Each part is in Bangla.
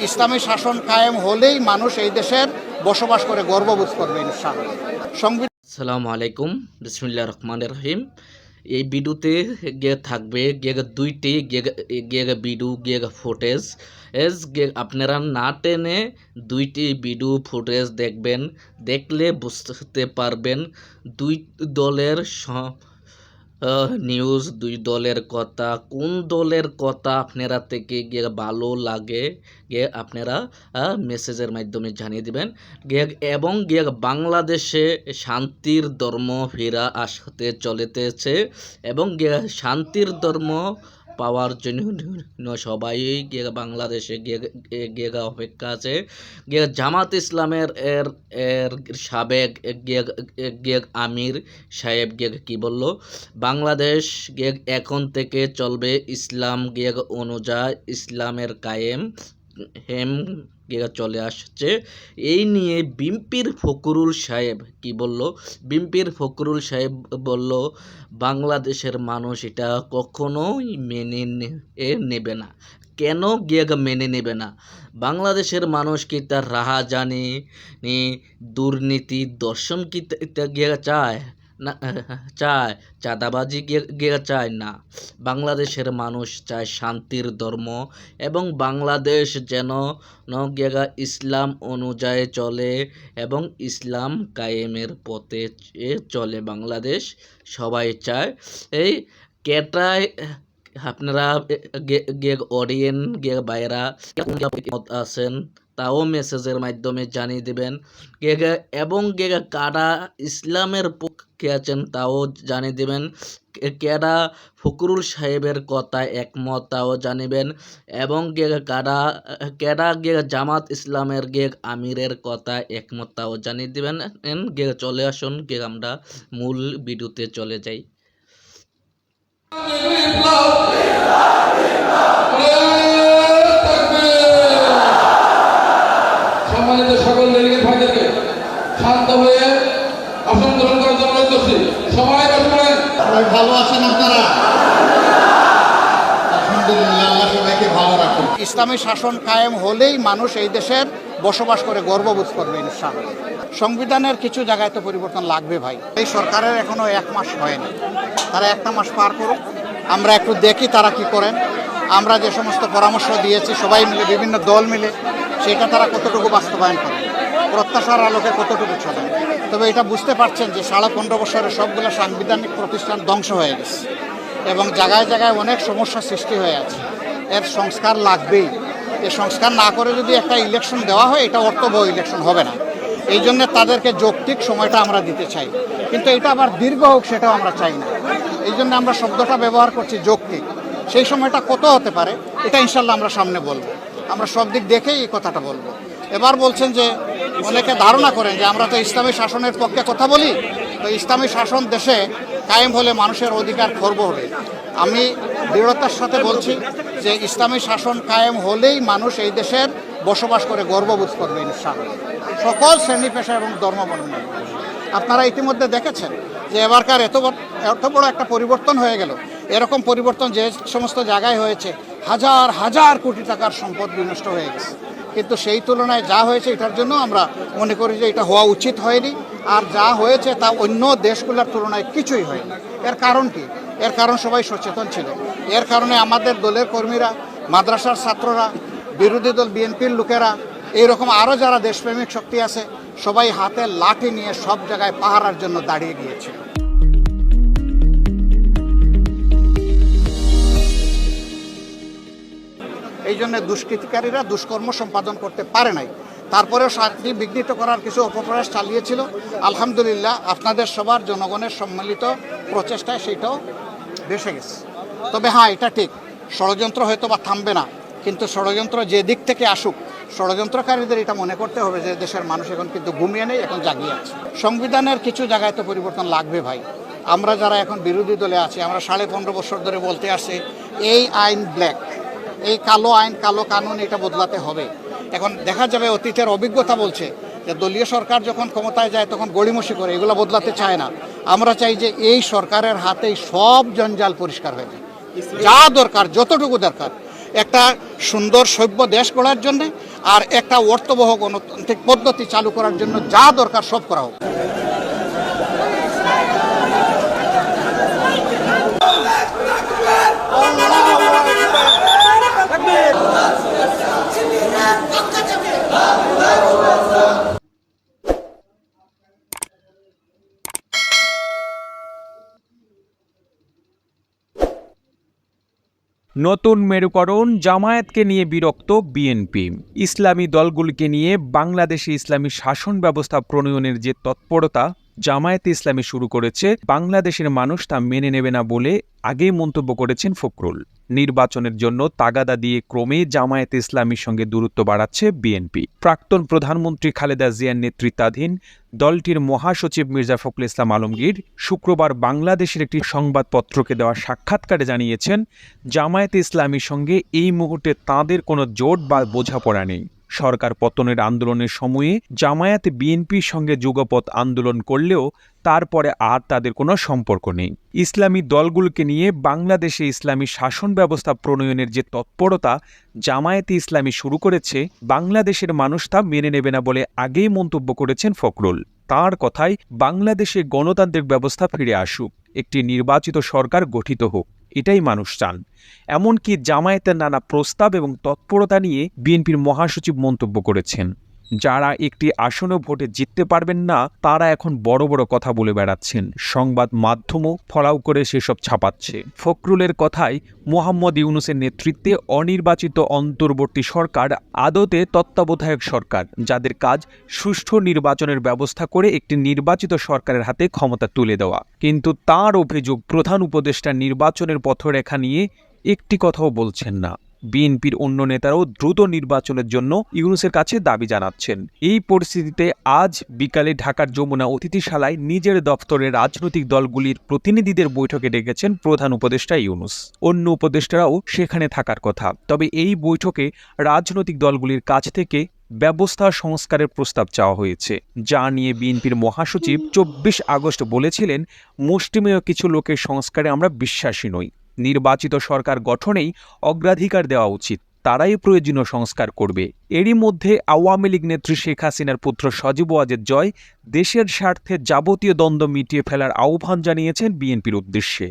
ইসলামী শাসন কায়েম হলেই মানুষ এই দেশের বসবাস করে গর্ববোধ করবে ইনশাআল্লাহ। সংবিধান। আসসালামু আলাইকুম, বিসমিল্লাহির রহমানির রহিম। এই ভিডিওতে থাকবে দুইটি ভিডিও ফুটেজ আপনারা না টেনে দুইটি ভিডিও ফুটেজ দেখবেন। দেখলে বুঝতে পারবেন দুই দলের নিউজ, দুই দলের কথা, কোন দলের কথা আপনারা থেকে ভালো লাগে আপনারা মেসেজের মাধ্যমে জানিয়ে দিবেন। এবং বাংলাদেশে শান্তির ধর্ম ফেরা আসতে চলেছে এবং শান্তির ধর্ম পাওয়ার জন্য সবাই বাংলাদেশে অপেক্ষা আছে। জামাত ইসলামের এর সাবেক আমির সাহেব কি বলল, বাংলাদেশ এখন থেকে চলবে ইসলাম অনুযায়ী, ইসলামের কায়েম হেম চলে আসছে। এই নিয়ে বিএনপির ফখরুল সাহেব কি বলল? বিএনপির ফখরুল সাহেব বলল, বাংলাদেশের মানুষ এটা কখনোই মেনে নেবে না। কেন মেনে নেবে না? বাংলাদেশের মানুষ কি তার রাহা জানে, দুর্নীতি দর্শন কি চায় না, চাঁদাবাজি চায় না। বাংলাদেশের মানুষ চায় শান্তির ধর্ম এবং বাংলাদেশ যেন ইসলাম অনুযায়ী চলে এবং ইসলাম কায়েমের পথে চলে। বাংলাদেশ সবাই চায়। এই কেটায় আপনারা অডিয়েন্স বাইরা আছেন তাও মেসেজের মাধ্যমে জানিয়ে দেবেন। এবং কারা ইসলামের পক্ষে আছেন তাও জানিয়ে দেবেন। কেরা ফখরুল সাহেবের কথা একমত তাও জানিবেন। এবং কেরা জামাত ইসলামের আমিরের কথা একমত তাও জানিয়ে দেবেন। চলে আসুন আমরা মূল ভিডিওতে চলে যাই। সম্মানিত সকল ডেলিগেট ভাইদেরকে শান্ত হয়ে আসন গ্রহণ করার জন্য অনুরোধ করছি। সবাই বসবেন। ভালো আছেন আপনারা? আলহামদুলিল্লাহ, আল্লাহ সবাইকে ভালো রাখুন। ইসলামী শাসন কায়েম হলেই মানুষ এই দেশের বসবাস করে গর্ববোধ করবে ইনশাআল্লাহ। সংবিধানের কিছু জায়গায় তো পরিবর্তন লাগবে ভাই। এই সরকারের এখনো 1 মাস হয়নি, তারা 1টা মাস পার করুক, আমরা একটু দেখি তারা কি করেন। আমরা যে সমস্ত পরামর্শ দিয়েছি সবাই মিলে, বিভিন্ন দল মিলে, সেটা তারা কতটুকু বাস্তবায়ন করে, প্রত্যাশার আলোকে কতটুকু চলে। তবে এটা বুঝতে পারছেন যে 15.5 বছরে সবগুলো সাংবিধানিক প্রতিষ্ঠান ধ্বংস হয়ে গেছে এবং জায়গায় জায়গায় অনেক সমস্যা সৃষ্টি হয়ে আছে। এর সংস্কার লাগবেই। এ সংস্কার না করে যদি একটা ইলেকশন দেওয়া হয়, এটা অর্থবহ ইলেকশন হবে না। এই জন্য তাদেরকে যৌক্তিক সময়টা আমরা দিতে চাই, কিন্তু এটা আবার দীর্ঘ হোক সেটাও আমরা চাই না। এই জন্য আমরা শব্দটা ব্যবহার করছি যৌক্তিক। সেই সময়টা কত হতে পারে এটা ইনশাল্লাহ আমরা সামনে বলবো। আমরা সব দিক দেখেই এই কথাটা বলবো। এবার বলছেন যে অনেকে ধারণা করেন যে আমরা তো ইসলামী শাসনের পক্ষে কথা বলি, তো ইসলামী শাসন দেশে কায়েম হলে মানুষের অধিকার খর্ব হবে। আমি দৃঢ়তার সাথে বলছি যে ইসলামী শাসন কায়েম হলেই মানুষ এই দেশের বসবাস করে গর্ববোধ করবে ইনশাআল্লাহ, সকল শ্রেণী পেশা এবং ধর্মাবলম্বী। আপনারা ইতিমধ্যে দেখেছেন যে এবারকার এত বড় একটা পরিবর্তন হয়ে গেল। এরকম পরিবর্তন যে সমস্ত জায়গায় হয়েছে, হাজার হাজার কোটি টাকার সম্পদ বিনষ্ট হয়ে গেছে, কিন্তু সেই তুলনায় যা হয়েছে এটার জন্য আমরা মনে করি যে এটা হওয়া উচিত হয়নি। আর যা হয়েছে তা অন্য দেশগুলোর তুলনায় কিছুই হয়নি। এর কারণ কি? এর কারণ সবাই সচেতন ছিল। এর কারণে আমাদের দলের কর্মীরা, মাদ্রাসার ছাত্ররা, বিরোধী দল বিএনপির লোকেরা, এইরকম আরও যারা দেশপ্রেমিক শক্তি আছে, সবাই হাতে লাঠি নিয়ে সব জায়গায় পাহারার জন্য দাঁড়িয়ে গিয়েছিল। এই জন্য দুষ্কৃতিকারীরা দুষ্কর্ম সম্পাদন করতে পারে নাই। তারপরেও শান্তি বিঘ্নিত করার কিছু অপপ্রয়াস চালিয়েছিল। আলহামদুলিল্লাহ, আপনাদের সবার জনগণের সম্মিলিত প্রচেষ্টায় সেটাও ভেসে গেছে। তবে হ্যাঁ, এটা ঠিক, ষড়যন্ত্র হয়তো বা থামবে না, কিন্তু ষড়যন্ত্র যে দিক থেকে আসুক, ষড়যন্ত্রকারীদের এটা মনে করতে হবে যে দেশের মানুষ এখন কিন্তু ঘুমিয়ে নেই, এখন জাগিয়ে আছে। সংবিধানের কিছু জায়গায় তো পরিবর্তন লাগবে ভাই। আমরা যারা এখন বিরোধী দলে আছি, আমরা 15.5 বছর ধরে বলতে আসছি এই আইন ব্ল্যাক, এই কালো আইন, কালো কানুন, এটা বদলাতে হবে। এখন দেখা যাবে অতীতের অভিজ্ঞতা বলছে যে দলীয় সরকার যখন ক্ষমতায় যায় তখন গড়িমসি করে, এগুলো বদলাতে চায় না। আমরা চাই যে এই সরকারের হাতেই সব জঞ্জাল পরিষ্কার হয়ে যায়, যা দরকার, যতটুকু দরকার একটা সুন্দর সভ্য দেশ গড়ার জন্যে আর একটা অর্থবহ গণতান্ত্রিক পদ্ধতি চালু করার জন্য যা দরকার সব করা হোক। নতুন মেরুকরণ, জামায়াতকে নিয়ে বিরক্ত বিএনপি। ইসলামী দলগুলিকে নিয়ে বাংলাদেশে ইসলামী শাসন ব্যবস্থা প্রণয়নের যে তৎপরতা জামায়াতে ইসলামী শুরু করেছে, বাংলাদেশের মানুষ তা মেনে নেবে না বলে আগেই মন্তব্য করেছেন ফখরুল। নির্বাচনের জন্য তাগাদা দিয়ে ক্রমে জামায়াতে ইসলামীর সঙ্গে দূরত্ব বাড়াচ্ছে বিএনপি। প্রাক্তন প্রধানমন্ত্রী খালেদা জিয়ার নেতৃত্বাধীন দলটির মহাসচিব মির্জা ফখরুল ইসলাম আলমগীর শুক্রবার বাংলাদেশের একটি সংবাদপত্রকে দেওয়া সাক্ষাৎকারে জানিয়েছেন, জামায়াতে ইসলামীর সঙ্গে এই মুহূর্তে তাঁদের কোনো জোট বা বোঝাপড়া নেই। সরকার পতনের আন্দোলনের সময়ে জামায়াতে বিএনপির সঙ্গে যুগপৎ আন্দোলন করলেও তারপরে আর তাদের কোনো সম্পর্ক নেই। ইসলামী দলগুলোকে নিয়ে বাংলাদেশে ইসলামী শাসন ব্যবস্থা প্রণয়নের যে তৎপরতা জামায়াতে ইসলামী শুরু করেছে, বাংলাদেশের মানুষ তা মেনে নেবে না বলে আগেই মন্তব্য করেছেন ফখরুল। তাঁর কথায়, বাংলাদেশে গণতান্ত্রিক ব্যবস্থা ফিরে আসুক, একটি নির্বাচিত সরকার গঠিত হোক, এটাই মানুষ চান। এমনকি জামায়াতের নানা প্রস্তাব এবং তৎপরতা নিয়ে বিএনপির মহাসচিব মন্তব্য করেছেন, যারা একটি আসনও ভোটে জিততে পারবেন না তারা এখন বড় বড় কথা বলে বেড়াচ্ছেন, সংবাদ মাধ্যমও ফলাও করে সেসব ছাপাচ্ছে। ফখরুলের কথায়, মোহাম্মদ ইউনূসের নেতৃত্বে অনির্বাচিত অন্তর্বর্তী সরকার আদতে তত্ত্বাবধায়ক সরকার, যাদের কাজ সুষ্ঠু নির্বাচনের ব্যবস্থা করে একটি নির্বাচিত সরকারের হাতে ক্ষমতা তুলে দেওয়া। কিন্তু তাঁর অভিযোগ, প্রধান উপদেষ্টা নির্বাচনের পথরেখা নিয়ে একটি কথাও বলছেন না। বিএনপির অন্য নেতারাও দ্রুত নির্বাচনের জন্য ইউনূসের কাছে দাবি জানাচ্ছেন। এই পরিস্থিতিতে আজ বিকালে ঢাকার যমুনা অতিথিশালায় নিজের দফতরে রাজনৈতিক দলগুলির প্রতিনিধিদের বৈঠকে ডেকেছেন প্রধান উপদেষ্টা ইউনূস। অন্য উপদেষ্টারাও সেখানে থাকার কথা। তবে এই বৈঠকে রাজনৈতিক দলগুলির কাছ থেকে ব্যবস্থা সংস্কারের প্রস্তাব চাওয়া হয়েছে, যা নিয়ে বিএনপির মহাসচিব 24 আগস্ট বলেছিলেন, মুষ্টিমেয় কিছু লোকের সংস্কারে আমরা বিশ্বাসী নই। নির্বাচিত সরকার গঠনেই অগ্রাধিকার দেওয়া উচিত, তারাই প্রয়োজনীয় সংস্কার করবে। এরই মধ্যে আওয়ামী লীগ নেত্রী শেখ হাসিনার পুত্র সজীব ওয়াজেদ জয় দেশের স্বার্থে যাবতীয় দ্বন্দ্ব মিটিয়ে ফেলার আহ্বান জানিয়েছেন বিএনপির উদ্দেশ্যে।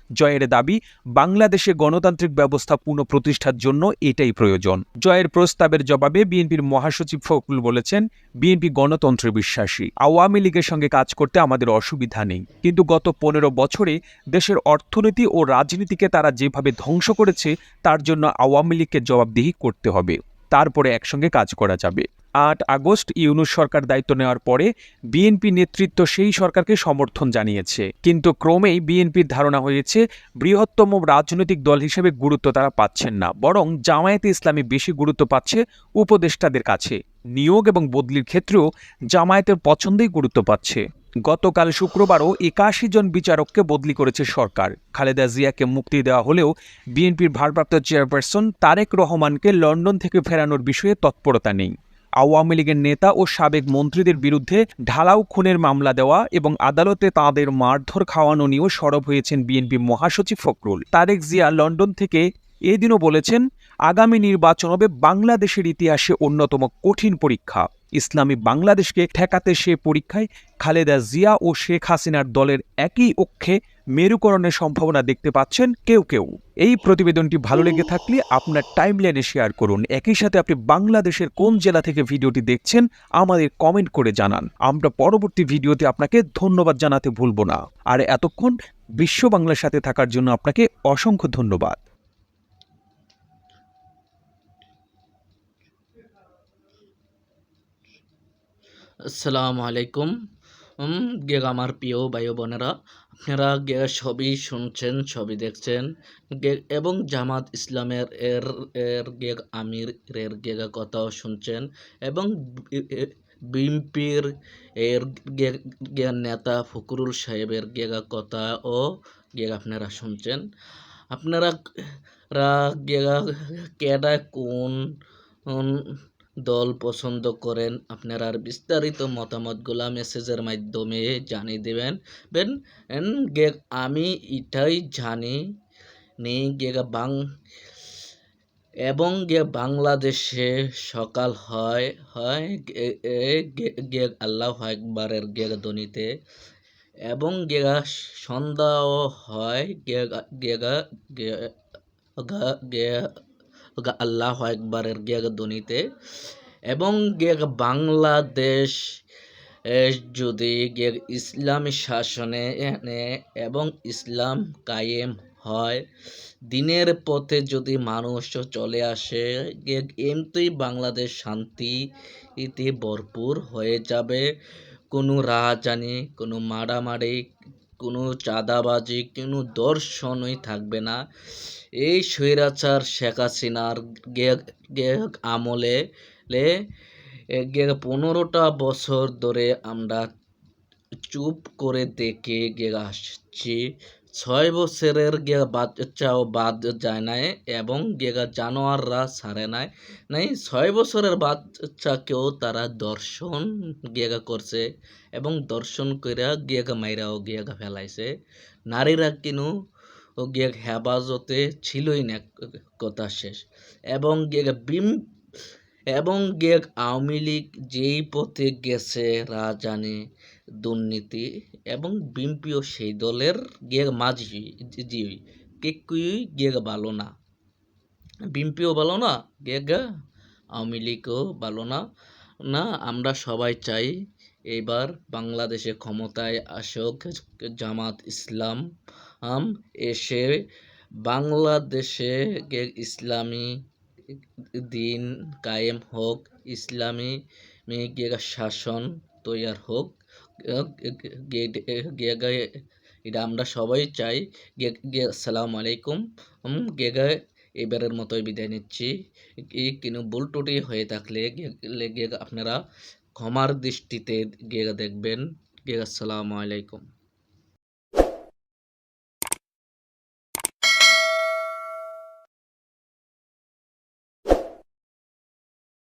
জয়ের দাবি, বাংলাদেশে গণতান্ত্রিক ব্যবস্থা পুনঃপ্রতিষ্ঠার জন্য এটাই প্রয়োজন। জয়ের প্রস্তাবের জবাবে বিএনপির মহাসচিব ফখরুল বলেছেন, বিএনপি গণতন্ত্রে বিশ্বাসী, আওয়ামী লীগের সঙ্গে কাজ করতে আমাদের অসুবিধা নেই, কিন্তু গত 15 বছরে দেশের অর্থনীতি ও রাজনীতিকে তারা যেভাবে ধ্বংস করেছে তার জন্য আওয়ামী লীগকে জবাবদিহি করতে হবে, তারপরে একসঙ্গে কাজ করা যাবে। 8 আগস্ট ইউনূস সরকার দায়িত্ব নেওয়ার পরে বিএনপি নেতৃত্ব সেই সরকারকে সমর্থন জানিয়েছে, কিন্তু ক্রমেই বিএনপির ধারণা হয়েছে বৃহত্তম রাজনৈতিক দল হিসেবে গুরুত্ব তারা পাচ্ছেন না, বরং জামায়াতে ইসলামী বেশি গুরুত্ব পাচ্ছে উপদেষ্টাদের কাছে। নিয়োগ এবং বদলির ক্ষেত্রেও জামায়াতের পছন্দেই গুরুত্ব পাচ্ছে। গতকাল শুক্রবারও 81 জন বিচারককে বদলি করেছে সরকার। খালেদা জিয়াকে মুক্তি দেওয়া হলেও বিএনপির ভারপ্রাপ্ত চেয়ারপারসন তারেক রহমানকে লন্ডন থেকে ফেরানোর বিষয়ে তৎপরতা নেই। আওয়ামী লীগের নেতা ও সাবেক মন্ত্রীদের বিরুদ্ধে ঢালাও খুনের মামলা দেওয়া এবং আদালতে তাঁদের মারধর খাওয়ানো নিয়েও সরব হয়েছেন বিএনপি মহাসচিব ফখরুল। তারেক জিয়া লন্ডন থেকে এদিনও বলেছেন, আগামী নির্বাচন হবে বাংলাদেশের ইতিহাসে অন্যতম কঠিন পরীক্ষা। ইসলামী বাংলাদেশকে ঠেকাতে সে পরীক্ষায় খালেদা জিয়া ও শেখ হাসিনার দলের একই অক্ষে মেরুকরণের সম্ভাবনা দেখতে পাচ্ছেন কেউ কেউ। এই প্রতিবেদনটি ভালো লেগে থাকলে আপনার টাইমলাইনে শেয়ার করুন। একই সাথে আপনি বাংলাদেশের কোন জেলা থেকে ভিডিওটি দেখছেন আমাদের কমেন্ট করে জানান। আমরা পরবর্তী ভিডিওতে আপনাকে ধন্যবাদ জানাতে ভুলব না। আর এতক্ষণ বিশ্ব বাংলার সাথে থাকার জন্য আপনাকে অসংখ্য ধন্যবাদ। আসসালামু আলাইকুম। আমার প্রিয় ভাই বোনেরা, আপনারা সবই শুনছেন, সবই দেখছেন এবং জামাত ইসলামের আমিরের কথাও শুনছেন এবং বিএনপির নেতা ফখরুল সাহেবের কথাও আপনারা শুনছেন। আপনারা কেডা কোন দল পছন্দ করেন, আপনারা বিস্তারিত মতামতগুলা মেসেজের মাধ্যমে জানিয়ে দেবেন। আমি এটাই জানি এবং বাংলাদেশে সকাল হয় হয় আল্লাহু আকবারের ধ্বনিতে, এবং সন্ধ্যাও হয় আল্লাহু আকবারের ধ্বনিতে। এবং বাংলাদেশ যদি ইসলামী শাসনে এবং ইসলাম কায়েম হয়, দিনের পথে যদি মানুষ চলে আসে, এমনিতেই বাংলাদেশ শান্তিতে ভরপুর হয়ে যাবে। কোনো রাহাজানি, কোনো মারামারি, কোনো চাঁদাবাজি, কোনো দর্শনই থাকবে না। এই স্বৈরাচার শেখ হাসিনার আমলে 15টা বছর ধরে আমরা চুপ করে দেখে আসছি। 6 বছরের বাচ্চাও বাদ যায় নাই, এবং জানোয়াররা ছাড়ে নাই 6 বছরের বাচ্চাকেও তারা দর্শন করছে, এবং দর্শন কইরা মাইরাও ফেলাইছে। নারীরা কিনু হেফাজতে ছিলই না, কথা শেষ। এবং এবং আওয়ামী লীগ যেই পথে গেছে রাজানি, দুর্নীতি, এবং বিএনপিও সেই দলের মাঝি কেউই ভালো না। বিএনপিও ভালো না, আওয়ামী লীগও ভালো না। আমরা সবাই চাই এবার বাংলাদেশে ক্ষমতায় আসুক জামাত ইসলাম, এসে বাংলাদেশে ইসলামী দিন কায়েম হোক, ইসলামী শাসন তৈরি হোক। এটা আমরা সবাই চাই। আসসালামু আলাইকুম। এবারের মতোই বিদায় নিচ্ছি। কোনো ভুল ত্রুটি হয়ে থাকলে আপনারা ক্ষমার দৃষ্টিতে দেখবেন। আসসালামু আলাইকুম।